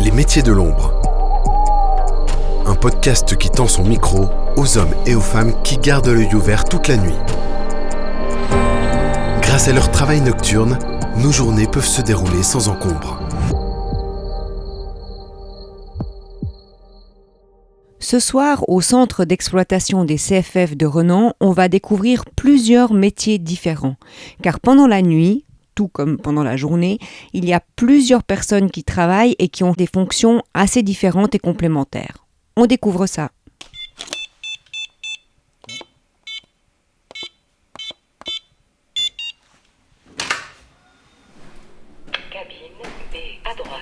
Les métiers de l'ombre. Un podcast qui tend son micro aux hommes et aux femmes qui gardent l'œil ouvert toute la nuit. Grâce à leur travail nocturne, nos journées peuvent se dérouler sans encombre. Ce soir, au centre d'exploitation des CFF de Renan, on va découvrir plusieurs métiers différents. Car pendant la nuit, tout comme pendant la journée, il y a plusieurs personnes qui travaillent et qui ont des fonctions assez différentes et complémentaires. On découvre ça. Cabine B à droite.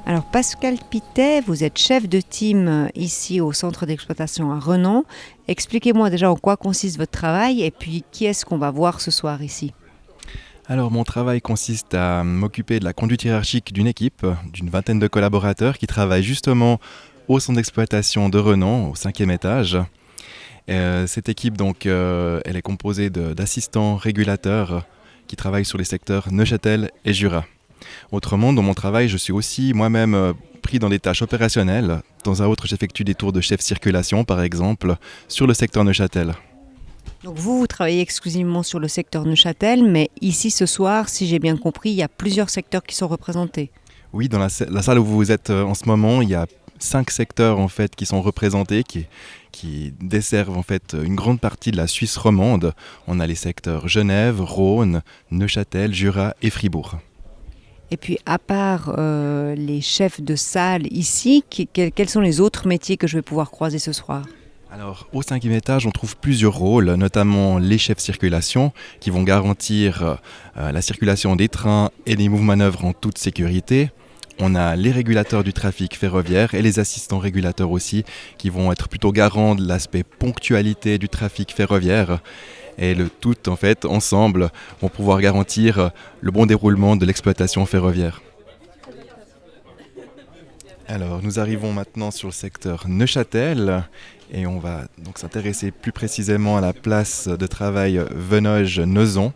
Alors Pascal Pitet, vous êtes chef de team ici au centre d'exploitation à Renan. Expliquez-moi déjà en quoi consiste votre travail et puis qui est-ce qu'on va voir ce soir ici. Alors mon travail consiste à m'occuper de la conduite hiérarchique d'une équipe, d'une vingtaine de collaborateurs qui travaillent justement au centre d'exploitation de Renan, au 5e étage. Cette équipe donc, elle est composée d'assistants régulateurs qui travaillent sur les secteurs Neuchâtel et Jura. Autrement, dans mon travail, je suis aussi moi-même pris dans des tâches opérationnelles. De temps à autre, j'effectue des tours de chef circulation, par exemple, sur le secteur Neuchâtel. Donc vous travaillez exclusivement sur le secteur Neuchâtel, mais ici ce soir, si j'ai bien compris, il y a plusieurs secteurs qui sont représentés. Oui, dans la salle où vous êtes en ce moment, il y a 5 secteurs en fait, qui sont représentés, qui desservent en fait, une grande partie de la Suisse romande. On a les secteurs Genève, Rhône, Neuchâtel, Jura et Fribourg. Et puis à part les chefs de salle ici, quels sont les autres métiers que je vais pouvoir croiser ce soir ? Alors, au 5e étage, on trouve plusieurs rôles, notamment les chefs circulation qui vont garantir la circulation des trains et des mouvements-manœuvres en toute sécurité. On a les régulateurs du trafic ferroviaire et les assistants régulateurs aussi qui vont être plutôt garants de l'aspect ponctualité du trafic ferroviaire. Et le tout, en fait, ensemble, vont pouvoir garantir le bon déroulement de l'exploitation ferroviaire. Alors, nous arrivons maintenant sur le secteur Neuchâtel et on va donc s'intéresser plus précisément à la place de travail Venoge-Neuzon,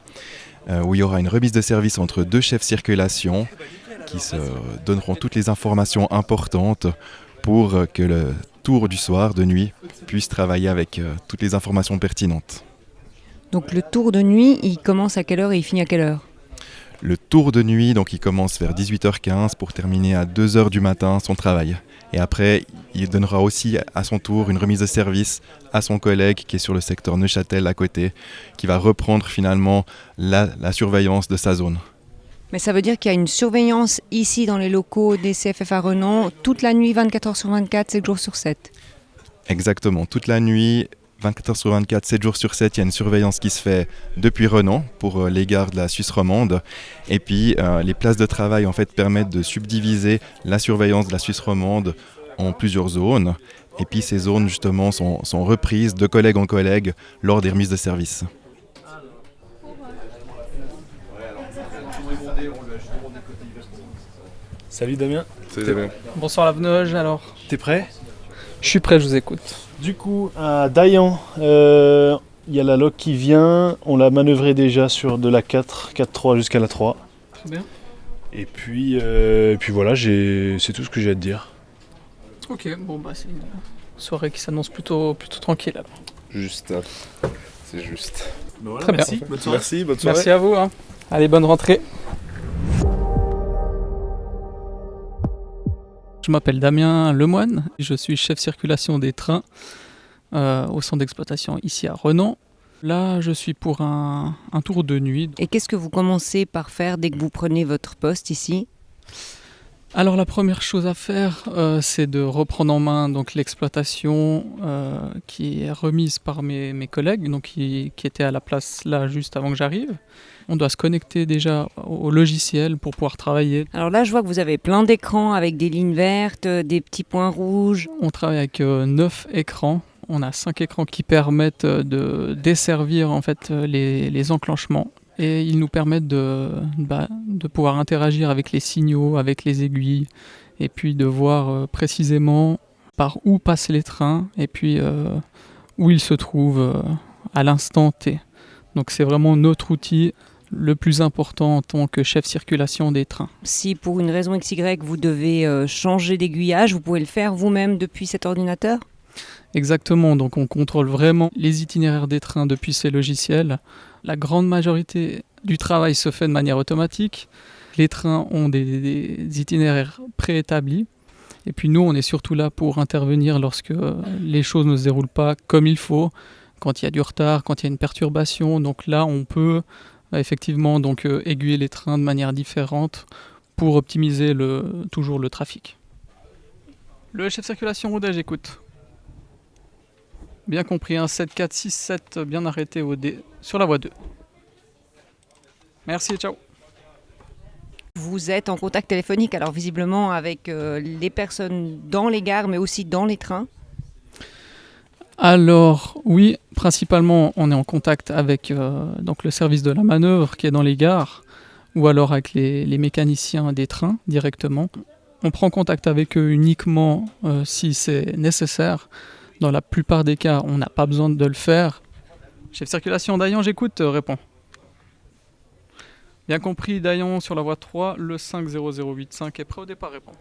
où il y aura une remise de service entre 2 chefs circulation qui se donneront toutes les informations importantes pour que le tour du soir, de nuit, puisse travailler avec toutes les informations pertinentes. Donc le tour de nuit, il commence à quelle heure et il finit à quelle heure ? Le tour de nuit, donc il commence vers 18h15 pour terminer à 2h du matin son travail. Et après, il donnera aussi à son tour une remise de service à son collègue qui est sur le secteur Neuchâtel à côté, qui va reprendre finalement la surveillance de sa zone. Mais ça veut dire qu'il y a une surveillance ici dans les locaux des CFF à Renan, toute la nuit, 24 heures sur 24, 7 jours sur 7. Exactement, toute la nuit, 24 heures sur 24, 7 jours sur 7, il y a une surveillance qui se fait depuis Renan pour les gares de la Suisse romande. Et puis les places de travail en fait, permettent de subdiviser la surveillance de la Suisse romande en plusieurs zones. Et puis ces zones justement sont reprises de collègue en collègue lors des remises de service. Salut Damien. Salut Damien. Bonsoir la Venoge, alors. T'es prêt ? Je suis prêt, je vous écoute. Du coup, à Dayan, il y a la loc qui vient. On l'a manœuvré déjà sur de la 4-3 jusqu'à la 3. Très bien. Et puis voilà, c'est tout ce que j'ai à te dire. Ok, bon bah c'est une soirée qui s'annonce plutôt tranquille alors. Juste, c'est juste. Ben voilà, Très bien. merci. Bonne soirée. Merci, bonne soirée. Merci à vous. Hein. Allez, bonne rentrée. Je m'appelle Damien Lemoine, je suis chef circulation des trains au centre d'exploitation ici à Renan. Là, je suis pour un tour de nuit. Et qu'est-ce que vous commencez par faire dès que vous prenez votre poste ici ? Alors la première chose à faire, c'est de reprendre en main donc, l'exploitation qui est remise par mes collègues, donc, qui étaient à la place là juste avant que j'arrive. On doit se connecter déjà au logiciel pour pouvoir travailler. Alors là, je vois que vous avez plein d'écrans avec des lignes vertes, des petits points rouges. On travaille avec 9 écrans. On a 5 écrans qui permettent de desservir en fait, les enclenchements. Et ils nous permettent de de pouvoir interagir avec les signaux, avec les aiguilles, et puis de voir précisément par où passent les trains, et puis où ils se trouvent à l'instant T. Donc c'est vraiment notre outil le plus important en tant que chef circulation des trains. Si pour une raison XY vous devez changer d'aiguillage, vous pouvez le faire vous-même depuis cet ordinateur ? Exactement, donc on contrôle vraiment les itinéraires des trains depuis ces logiciels. La grande majorité du travail se fait de manière automatique. Les trains ont des itinéraires préétablis. Et puis nous, on est surtout là pour intervenir lorsque les choses ne se déroulent pas comme il faut, quand il y a du retard, quand il y a une perturbation. Donc là, on peut effectivement aiguiller les trains de manière différente pour optimiser toujours le trafic. Le chef circulation rodage, écoute. Bien compris, un 7-4-6-7 bien arrêté au D sur la voie 2. Merci, ciao. Vous êtes en contact téléphonique alors visiblement avec les personnes dans les gares mais aussi dans les trains ? Alors oui, principalement on est en contact avec le service de la manœuvre qui est dans les gares ou alors avec les mécaniciens des trains directement. On prend contact avec eux uniquement si c'est nécessaire. Dans la plupart des cas, on n'a pas besoin de le faire. Chef circulation Dayan, j'écoute, réponds. Bien compris, Dayan sur la voie 3, le 50085 est prêt au départ, répond.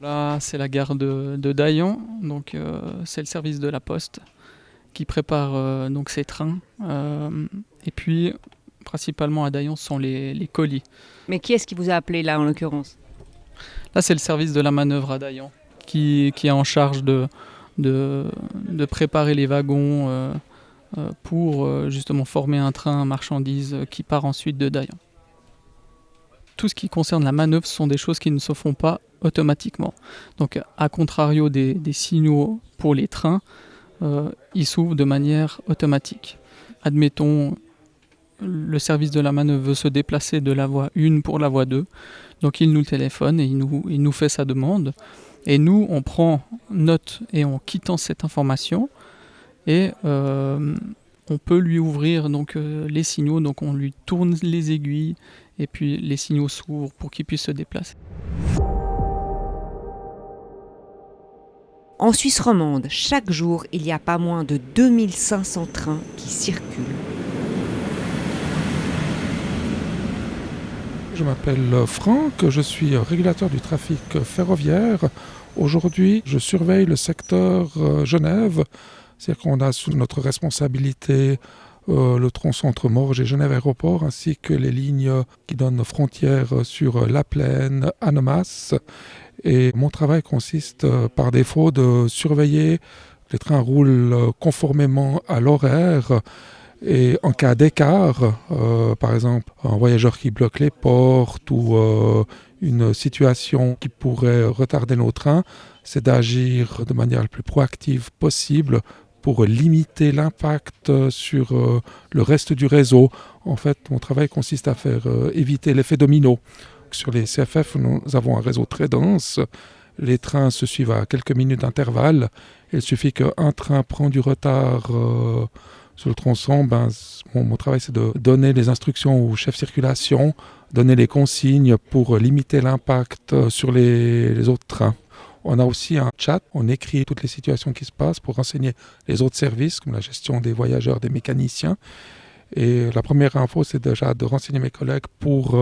Là, c'est la gare de Dayan, donc c'est le service de la Poste qui prépare ces trains. Et puis, principalement à Dayan, ce sont les colis. Mais qui est-ce qui vous a appelé là en l'occurrence ? Là, c'est le service de la manœuvre à Dayan qui est en charge de préparer les wagons pour justement former un train à marchandises qui part ensuite de Dayan. Tout ce qui concerne la manœuvre, ce sont des choses qui ne se font pas automatiquement. Donc, à contrario des signaux pour les trains, ils s'ouvrent de manière automatique. Admettons, le service de la manœuvre veut se déplacer de la voie 1 pour la voie 2, donc il nous téléphone et il nous fait sa demande. Et nous, on prend note et en quittant cette information, et on peut lui ouvrir les signaux, donc on lui tourne les aiguilles, et puis les signaux s'ouvrent pour qu'il puisse se déplacer. En Suisse romande, chaque jour, il y a pas moins de 2500 trains qui circulent. Je m'appelle Franck, je suis régulateur du trafic ferroviaire. Aujourd'hui, je surveille le secteur Genève, c'est-à-dire qu'on a sous notre responsabilité le tronçon entre Morges et Genève Aéroport, ainsi que les lignes qui donnent frontières sur La Plaine, Annemasse. Et mon travail consiste par défaut de surveiller que les trains roulent conformément à l'horaire. Et en cas d'écart, par exemple un voyageur qui bloque les portes ou une situation qui pourrait retarder nos trains, c'est d'agir de manière la plus proactive possible pour limiter l'impact sur le reste du réseau. En fait, mon travail consiste à faire éviter l'effet domino. Sur les CFF, nous avons un réseau très dense. Les trains se suivent à quelques minutes d'intervalle. Il suffit qu'un train prend du retard sur le tronçon. Mon travail, c'est de donner les instructions au chef circulation, donner les consignes pour limiter l'impact sur les autres trains. On a aussi un chat, on écrit toutes les situations qui se passent pour renseigner les autres services, comme la gestion des voyageurs, des mécaniciens. Et la première info, c'est déjà de renseigner mes collègues pour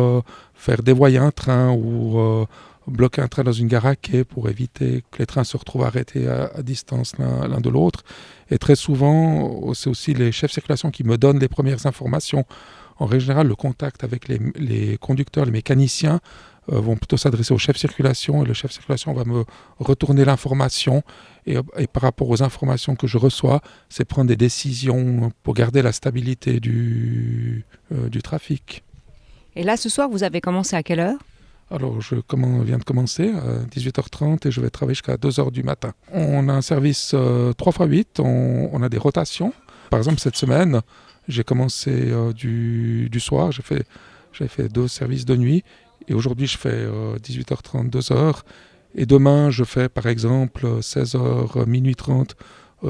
faire dévoyer un train ou bloquer un train dans une gare à quai pour éviter que les trains se retrouvent arrêtés à distance l'un de l'autre. Et très souvent, c'est aussi les chefs de circulation qui me donnent les premières informations. En règle générale, le contact avec les conducteurs, les mécaniciens vont plutôt s'adresser au chef de circulation et le chef de circulation va me retourner l'information et par rapport aux informations que je reçois, c'est prendre des décisions pour garder la stabilité du trafic. Et là, ce soir, vous avez commencé à quelle heure ? Alors, je viens de commencer à 18h30 et je vais travailler jusqu'à 2h du matin. On a un service 3x8, on a des rotations. Par exemple, cette semaine, j'ai commencé du soir, j'ai fait 2 services de nuit. Et aujourd'hui, je fais 18h30, 2h. Et demain, je fais par exemple 16h, minuit 30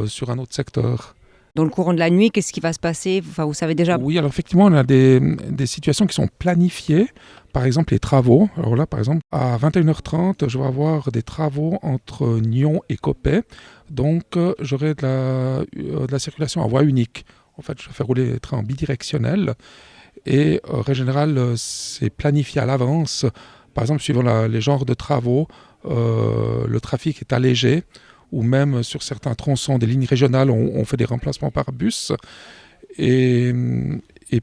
sur un autre secteur. Dans le courant de la nuit, qu'est-ce qui va se passer? Enfin, vous savez déjà. Oui, alors effectivement, on a des situations qui sont planifiées. Par exemple, les travaux. Alors là, par exemple, à 21h30, je vais avoir des travaux entre Nyon et Coppet. Donc, j'aurai de la circulation à voie unique. En fait, je vais faire rouler les trains en bidirectionnel. Et en règle générale, c'est planifié à l'avance. Par exemple, suivant les genres de travaux, le trafic est allégé. Ou même sur certains tronçons des lignes régionales, on fait des remplacements par bus. Et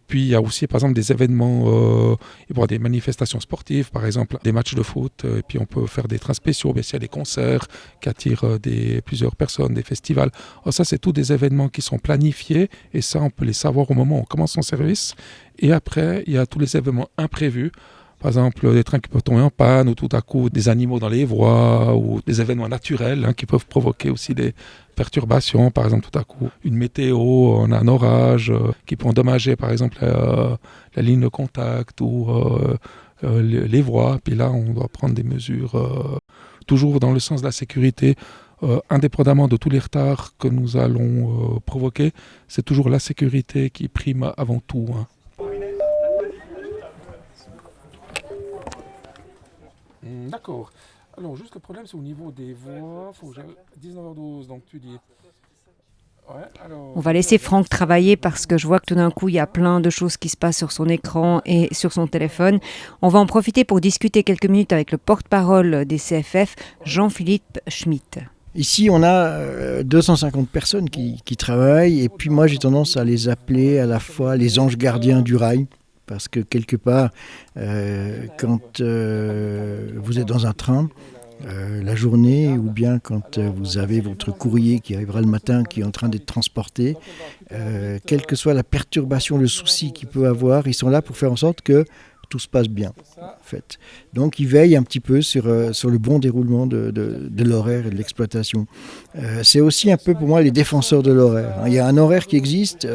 puis, il y a aussi, par exemple, des événements, il y avoir des manifestations sportives, par exemple, des matchs de foot. Et puis, on peut faire des trains spéciaux, mais s'il y a des concerts qui attirent plusieurs personnes, des festivals. Alors ça, c'est tous des événements qui sont planifiés. Et ça, on peut les savoir au moment où on commence son service. Et après, il y a tous les événements imprévus. Par exemple, des trains qui peuvent tomber en panne ou tout à coup des animaux dans les voies ou des événements naturels qui peuvent provoquer aussi des perturbations. Par exemple, tout à coup, une météo, on a un orage qui peut endommager par exemple la ligne de contact ou les voies. Puis là, on doit prendre des mesures toujours dans le sens de la sécurité. Indépendamment de tous les retards que nous allons provoquer, c'est toujours la sécurité qui prime avant tout. D'accord. Alors, juste le problème, c'est au niveau des voix. Faut que 19h12, donc tu dis. Ouais, alors... On va laisser Franck travailler parce que je vois que tout d'un coup, il y a plein de choses qui se passent sur son écran et sur son téléphone. On va en profiter pour discuter quelques minutes avec le porte-parole des CFF, Jean-Philippe Schmitt. Ici, on a 250 personnes qui travaillent et puis moi, j'ai tendance à les appeler à la fois les anges gardiens du rail. Parce que quelque part, quand vous êtes dans un train, la journée, ou bien quand vous avez votre courrier qui arrivera le matin, qui est en train d'être transporté, quelle que soit la perturbation, le souci qu'il peut avoir, ils sont là pour faire en sorte que tout se passe bien. En fait. Donc ils veillent un petit peu sur le bon déroulement de l'horaire et de l'exploitation. C'est aussi un peu pour moi les défenseurs de l'horaire. Il y a un horaire qui existe,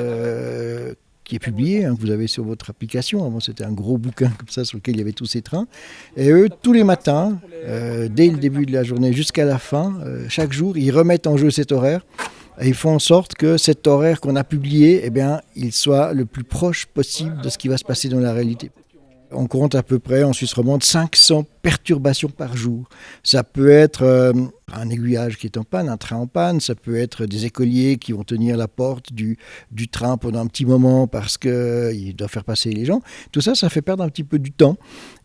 qui est publié, que vous avez sur votre application. Avant, c'était un gros bouquin comme ça sur lequel il y avait tous ces trains. Et eux, tous les matins, dès le début de la journée jusqu'à la fin, chaque jour, ils remettent en jeu cet horaire. Et ils font en sorte que cet horaire qu'on a publié, eh bien, il soit le plus proche possible de ce qui va se passer dans la réalité. On compte à peu près en Suisse romande 500 perturbations par jour. Ça peut être un aiguillage qui est en panne, un train en panne, ça peut être des écoliers qui vont tenir la porte du train pendant un petit moment parce qu'ils doivent faire passer les gens. Tout ça, ça fait perdre un petit peu du temps.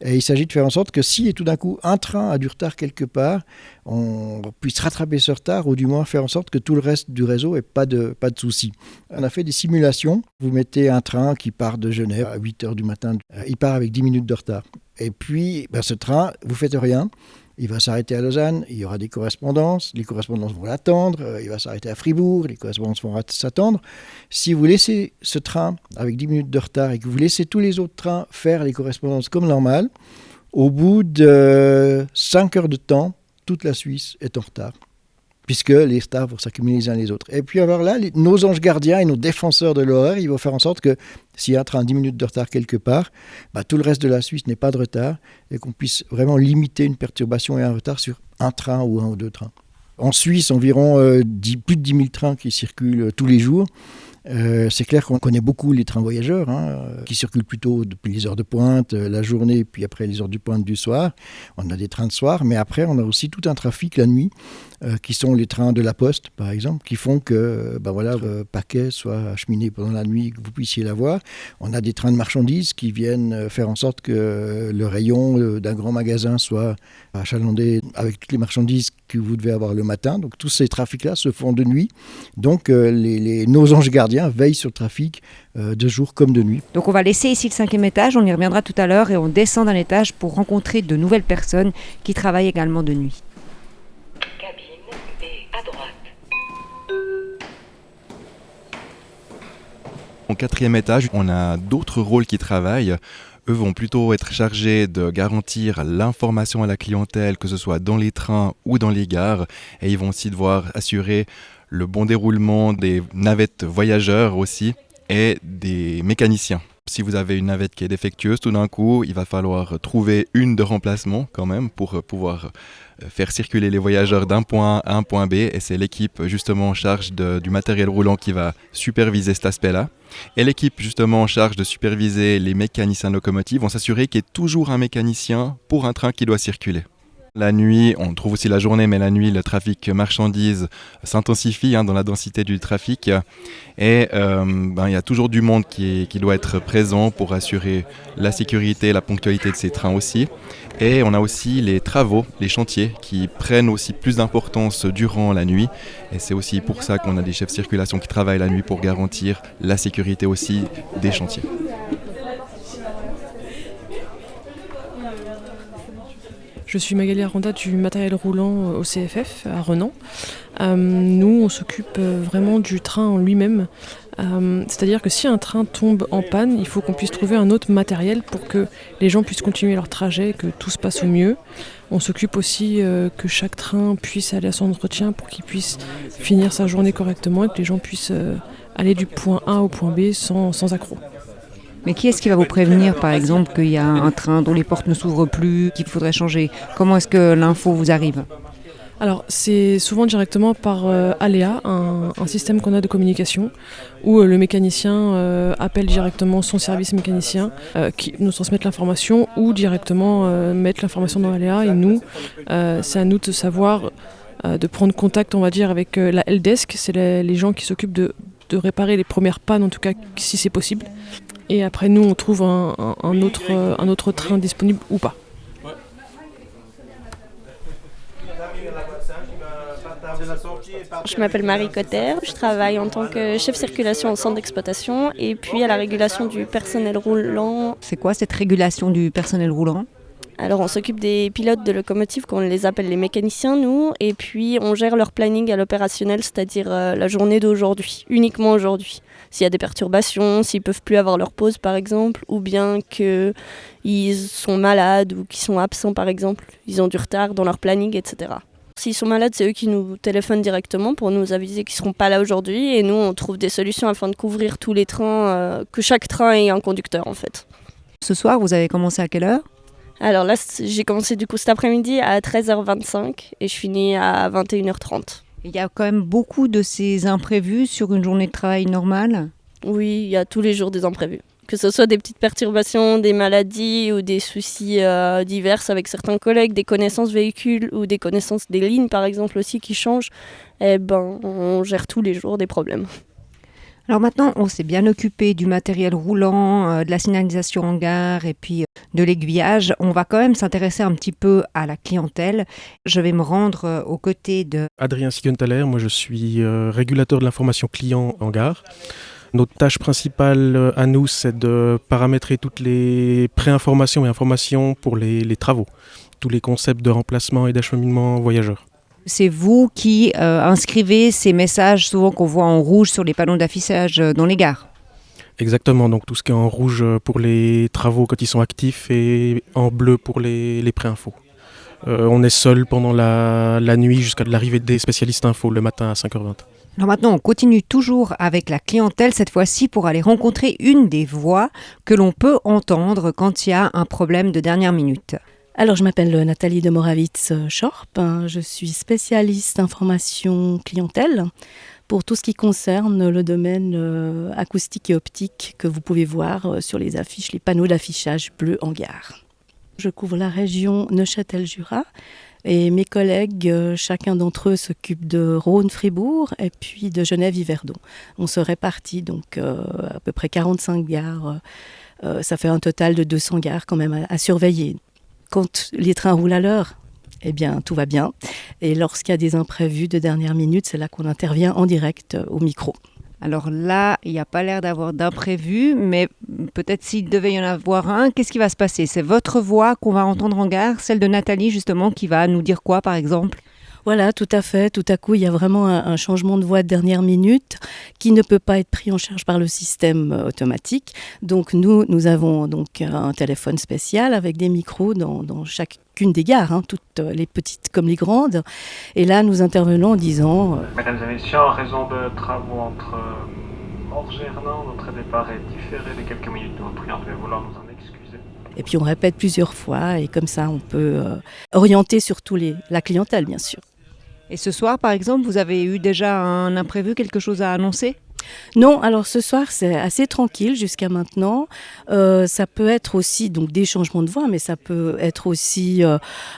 Et il s'agit de faire en sorte que si tout d'un coup un train a du retard quelque part, on puisse rattraper ce retard ou du moins faire en sorte que tout le reste du réseau n'ait pas de soucis. On a fait des simulations. Vous mettez un train qui part de Genève à 8h du matin. Il part avec 10 minutes de retard. Et puis, ce train, vous ne faites rien. Il va s'arrêter à Lausanne, il y aura des correspondances, les correspondances vont l'attendre, il va s'arrêter à Fribourg, les correspondances vont s'attendre. Si vous laissez ce train avec 10 minutes de retard et que vous laissez tous les autres trains faire les correspondances comme normal, au bout de 5 heures de temps, toute la Suisse est en retard, puisque les retards vont s'accumuler les uns les autres. Et puis alors là, nos anges gardiens et nos défenseurs de l'horaire, ils vont faire en sorte que s'il y a un train 10 minutes de retard quelque part, tout le reste de la Suisse n'ait pas de retard et qu'on puisse vraiment limiter une perturbation et un retard sur un train ou un ou deux trains. En Suisse, environ plus de 10 000 trains qui circulent tous les jours. C'est clair qu'on connaît beaucoup les trains voyageurs qui circulent plutôt depuis les heures de pointe, la journée, puis après les heures de pointe du soir. On a des trains de soir, mais après on a aussi tout un trafic la nuit, qui sont les trains de la Poste, par exemple, qui font que le paquet soit acheminé pendant la nuit, que vous puissiez l'avoir. On a des trains de marchandises qui viennent faire en sorte que le rayon d'un grand magasin soit achalandé avec toutes les marchandises que vous devez avoir le matin. Donc tous ces trafics-là se font de nuit. Donc nos anges gardiens veillent sur le trafic de jour comme de nuit. Donc on va laisser ici le 5e étage, on y reviendra tout à l'heure et on descend d'un étage pour rencontrer de nouvelles personnes qui travaillent également de nuit. Cabine B à droite. Au 4e étage, on a d'autres rôles qui travaillent. Eux vont plutôt être chargés de garantir l'information à la clientèle, que ce soit dans les trains ou dans les gares. Et ils vont aussi devoir assurer le bon déroulement des navettes voyageurs aussi et des mécaniciens. Si vous avez une navette qui est défectueuse, tout d'un coup, il va falloir trouver une de remplacement quand même pour pouvoir faire circuler les voyageurs d'un point A à un point B. Et c'est l'équipe justement en charge du matériel roulant qui va superviser cet aspect-là. Et l'équipe justement en charge de superviser les mécaniciens de locomotive vont s'assurer qu'il y ait toujours un mécanicien pour un train qui doit circuler. La nuit, on trouve aussi la journée, mais la nuit, le trafic marchandises s'intensifie dans la densité du trafic. Et il y a toujours du monde qui doit être présent pour assurer la sécurité et la ponctualité de ces trains aussi. Et on a aussi les travaux, les chantiers qui prennent aussi plus d'importance durant la nuit. Et c'est aussi pour ça qu'on a des chefs de circulation qui travaillent la nuit pour garantir la sécurité aussi des chantiers. Je suis Magali Aranda du matériel roulant au CFF à Renan. Nous, on s'occupe vraiment du train en lui-même. C'est-à-dire que si un train tombe en panne, il faut qu'on puisse trouver un autre matériel pour que les gens puissent continuer leur trajet, que tout se passe au mieux. On s'occupe aussi que chaque train puisse aller à son entretien pour qu'il puisse finir sa journée correctement et que les gens puissent aller du point A au point B sans accroc. Mais qui est-ce qui va vous prévenir, par exemple, qu'il y a un train dont les portes ne s'ouvrent plus, qu'il faudrait changer? Comment est-ce que l'info vous arrive? Alors, c'est souvent directement par Aléa, un système qu'on a de communication, où le mécanicien appelle directement son service mécanicien qui nous transmet l'information, ou directement mettre l'information dans Aléa. Et nous, c'est à nous de savoir, de prendre contact, on va dire, avec la helpdesk. C'est les gens qui s'occupent de réparer les premières pannes, en tout cas, si c'est possible. Et après, nous, on trouve un autre train disponible ou pas. Je m'appelle Marie Cotter, je travaille en tant que chef circulation au centre d'exploitation et puis à la régulation du personnel roulant. C'est quoi cette régulation du personnel roulant ? Alors on s'occupe des pilotes de locomotives, qu'on les appelle les mécaniciens nous, et puis on gère leur planning à l'opérationnel, c'est-à-dire la journée d'aujourd'hui, uniquement aujourd'hui. S'il y a des perturbations, s'ils ne peuvent plus avoir leur pause par exemple, ou bien qu'ils sont malades ou qu'ils sont absents par exemple, ils ont du retard dans leur planning, etc. S'ils sont malades, c'est eux qui nous téléphonent directement pour nous aviser qu'ils ne seront pas là aujourd'hui, et nous on trouve des solutions afin de couvrir tous les trains, que chaque train ait un conducteur en fait. Ce soir, vous avez commencé à quelle heure ? Alors là, j'ai commencé du coup cet après-midi à 13h25 et je finis à 21h30. Il y a quand même beaucoup de ces imprévus sur une journée de travail normale ? Oui, il y a tous les jours des imprévus. Que ce soit des petites perturbations, des maladies ou des soucis divers avec certains collègues, des connaissances véhicules ou des connaissances des lignes par exemple aussi qui changent, on gère tous les jours des problèmes. Alors maintenant, on s'est bien occupé du matériel roulant, de la signalisation en gare et puis de l'aiguillage. On va quand même s'intéresser un petit peu à la clientèle. Je vais me rendre aux côtés de Adrien Sigenthaler. Moi, je suis régulateur de l'information client en gare. Notre tâche principale à nous, c'est de paramétrer toutes les préinformations et informations pour les travaux, tous les concepts de remplacement et d'acheminement voyageurs. C'est vous qui inscrivez ces messages souvent qu'on voit en rouge sur les panneaux d'affichage dans les gares. Exactement, donc tout ce qui est en rouge pour les travaux quand ils sont actifs et en bleu pour les pré-infos. On est seul pendant la nuit jusqu'à l'arrivée des spécialistes info le matin à 5h20. Alors maintenant, on continue toujours avec la clientèle, cette fois-ci pour aller rencontrer une des voix que l'on peut entendre quand il y a un problème de dernière minute. Alors, je m'appelle Nathalie de Moravitz-Schorp. Je suis spécialiste information clientèle pour tout ce qui concerne le domaine acoustique et optique que vous pouvez voir sur les affiches, les panneaux d'affichage bleus en gare. Je couvre la région Neuchâtel-Jura et mes collègues, chacun d'entre eux s'occupe de Rhône-Fribourg et puis de Genève-Yverdon. On se répartit donc à peu près 45 gares. Ça fait un total de 200 gares quand même à surveiller. Quand les trains roulent à l'heure, eh bien, tout va bien. Et lorsqu'il y a des imprévus de dernière minute, c'est là qu'on intervient en direct au micro. Alors là, il n'y a pas l'air d'avoir d'imprévu, mais peut-être s'il devait y en avoir un, qu'est-ce qui va se passer ? C'est votre voix qu'on va entendre en gare, celle de Nathalie justement, qui va nous dire quoi par exemple ? Voilà, tout à fait. Tout à coup, il y a vraiment un changement de voix de dernière minute qui ne peut pas être pris en charge par le système automatique. Donc nous avons donc un téléphone spécial avec des micros dans chacune des gares, toutes les petites comme les grandes. Et là, nous intervenons en disant... Mesdames et messieurs, en raison de travaux hors Gerland, notre départ est différé de quelques minutes. Nous vous prions de vouloir nous en excuser. Et puis on répète plusieurs fois et comme ça on peut orienter surtout la clientèle bien sûr. Et ce soir par exemple, vous avez eu déjà un imprévu, quelque chose à annoncer ? Non, alors ce soir c'est assez tranquille jusqu'à maintenant. Ça peut être aussi donc des changements de voie, mais ça peut être aussi,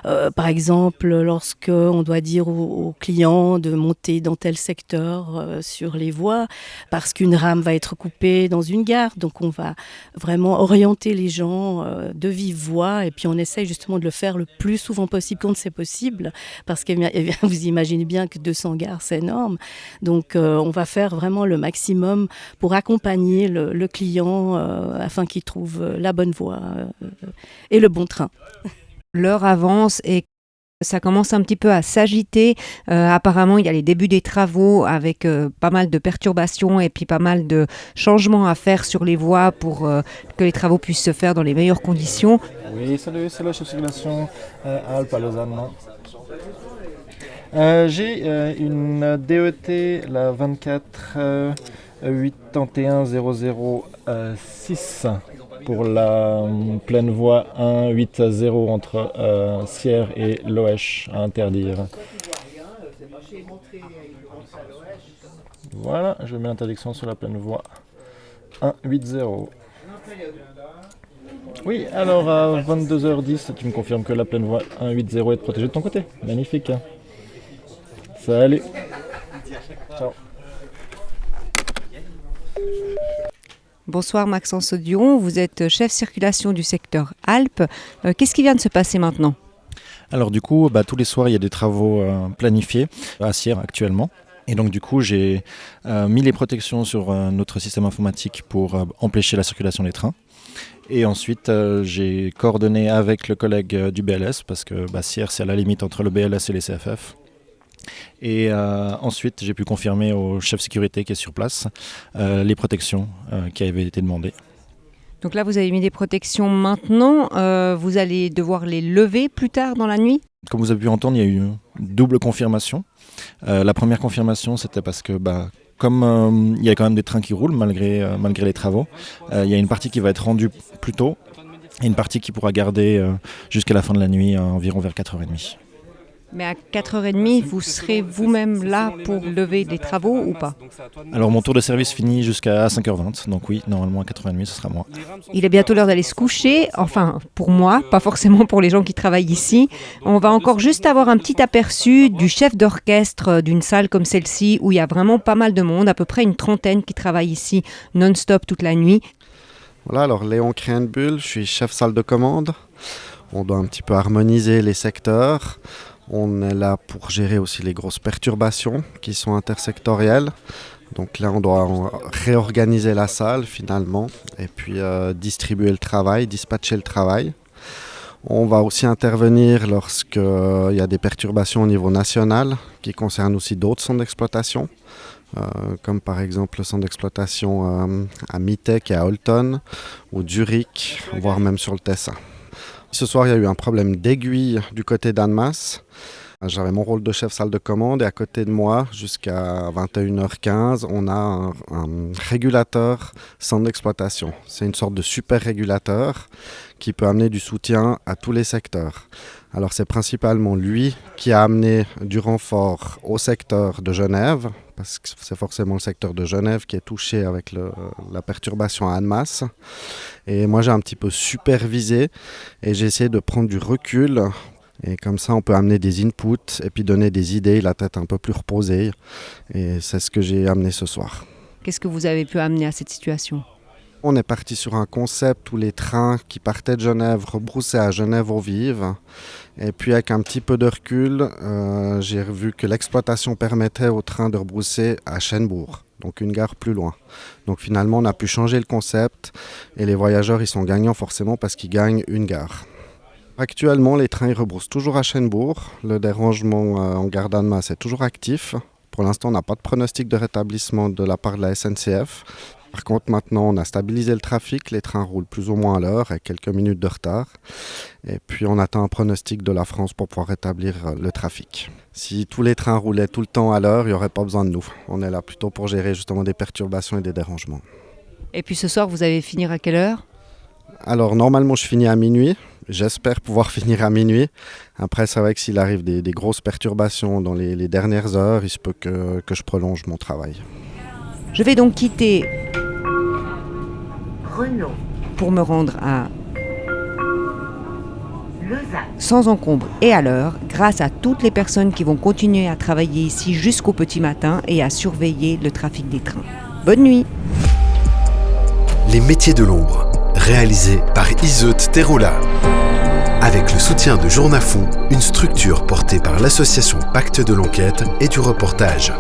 par exemple, lorsque on doit dire aux clients de monter dans tel secteur sur les voies, parce qu'une rame va être coupée dans une gare. Donc on va vraiment orienter les gens de vive voix, et puis on essaye justement de le faire le plus souvent possible quand c'est possible, parce que vous imaginez bien que 200 gares c'est énorme. Donc on va faire vraiment le maximum pour accompagner le client afin qu'il trouve la bonne voie et le bon train. L'heure avance et ça commence un petit peu à s'agiter. Apparemment, il y a les débuts des travaux avec pas mal de perturbations et puis pas mal de changements à faire sur les voies pour que les travaux puissent se faire dans les meilleures conditions. Oui, salut, c'est le chef de circulation Alpes à Lausanne. J'ai une DET, la 24 81006 pour la pleine voie 180 entre Sierre et Loèche à interdire. Voilà, je mets l'interdiction sur la pleine voie 180. Oui, alors à 22h10, tu me confirmes que la pleine voie 180 est protégée de ton côté. Magnifique. Salut. Ciao. Bonsoir Maxence Dion, vous êtes chef circulation du secteur Alpes. Qu'est-ce qui vient de se passer maintenant ? Alors du coup, tous les soirs, il y a des travaux planifiés à Sierre actuellement. Et donc du coup, j'ai mis les protections sur notre système informatique pour empêcher la circulation des trains. Et ensuite, j'ai coordonné avec le collègue du BLS, parce que Sierre, c'est à la limite entre le BLS et les CFF. Et ensuite, j'ai pu confirmer au chef sécurité qui est sur place les protections qui avaient été demandées. Donc là, vous avez mis des protections maintenant. Vous allez devoir les lever plus tard dans la nuit ? Comme vous avez pu entendre, il y a eu une double confirmation. La première confirmation, c'était parce que comme il y a quand même des trains qui roulent malgré les travaux, il y a une partie qui va être rendue plus tôt et une partie qui pourra garder jusqu'à la fin de la nuit, environ vers 4h30. Mais à 4h30, vous serez vous-même là pour lever des travaux ou pas ? Alors mon tour de service finit jusqu'à 5h20, donc oui, normalement à 4h30 ce sera moi. Il est bientôt l'heure d'aller se coucher, enfin pour moi, pas forcément pour les gens qui travaillent ici. On va encore juste avoir un petit aperçu du chef d'orchestre d'une salle comme celle-ci où il y a vraiment pas mal de monde, à peu près une trentaine qui travaille ici non-stop toute la nuit. Voilà, alors Léon Krienbull, je suis chef salle de commande. On doit un petit peu harmoniser les secteurs. On est là pour gérer aussi les grosses perturbations qui sont intersectorielles. Donc là, on doit réorganiser la salle finalement et puis distribuer le travail, dispatcher le travail. On va aussi intervenir lorsqu'il y a des perturbations au niveau national qui concernent aussi d'autres centres d'exploitation, comme par exemple le centre d'exploitation à Mitech et à Holton ou Zurich, voire même sur le Tessin. Ce soir, il y a eu un problème d'aiguille du côté d'Annemasse. J'avais mon rôle de chef salle de commande et à côté de moi, jusqu'à 21h15, on a un régulateur centre d'exploitation. C'est une sorte de super régulateur qui peut amener du soutien à tous les secteurs. Alors c'est principalement lui qui a amené du renfort au secteur de Genève, parce que c'est forcément le secteur de Genève qui est touché avec la perturbation à Annemasse. Et moi j'ai un petit peu supervisé et j'ai essayé de prendre du recul. Et comme ça, on peut amener des inputs et puis donner des idées, la tête un peu plus reposée. Et c'est ce que j'ai amené ce soir. Qu'est-ce que vous avez pu amener à cette situation ? On est parti sur un concept où les trains qui partaient de Genève rebroussaient à Genève-aux-Vives. Et puis avec un petit peu de recul, j'ai vu que l'exploitation permettait aux trains de rebrousser à Schenbourg, donc une gare plus loin. Donc finalement, on a pu changer le concept et les voyageurs ils sont gagnants forcément parce qu'ils gagnent une gare. Actuellement, les trains ils rebroussent toujours à Schenbourg. Le dérangement en gare d'Annemasse est toujours actif. Pour l'instant, on n'a pas de pronostic de rétablissement de la part de la SNCF. Par contre, maintenant, on a stabilisé le trafic. Les trains roulent plus ou moins à l'heure, avec quelques minutes de retard. Et puis, on attend un pronostic de la France pour pouvoir rétablir le trafic. Si tous les trains roulaient tout le temps à l'heure, il n'y aurait pas besoin de nous. On est là plutôt pour gérer justement des perturbations et des dérangements. Et puis ce soir, vous allez finir à quelle heure ? Alors, normalement, je finis à minuit. J'espère pouvoir finir à minuit. Après, c'est vrai que s'il arrive des grosses perturbations dans les dernières heures, il se peut que je prolonge mon travail. Je vais donc quitter Renault pour me rendre à Lausanne sans encombre et à l'heure, grâce à toutes les personnes qui vont continuer à travailler ici jusqu'au petit matin et à surveiller le trafic des trains. Bonne nuit. Les métiers de l'ombre, réalisé par Iseut Terola. Avec le soutien de Journafond, une structure portée par l'association Pacte de l'enquête et du reportage.